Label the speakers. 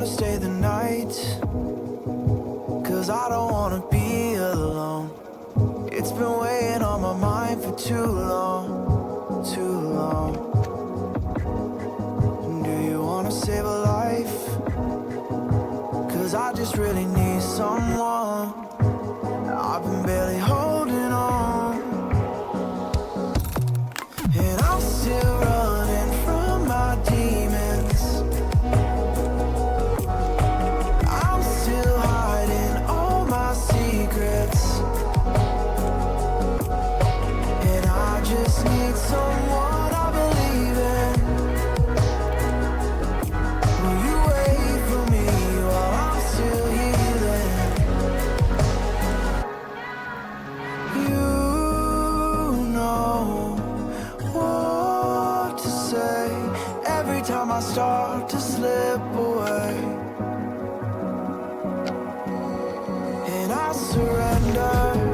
Speaker 1: wanna stay the night? 'Cause I don't wanna be alone. It's been weighing on my mind for too long, too long. Do you wanna save a life? 'Cause I just really need someone. I've been barely holding on, and I'm still running from my demons. I'm still hiding all my secrets, and I just need someone I believe in. Will you wait for me while I'm still healing? You know what to say every time I start to slip away, and I surrender.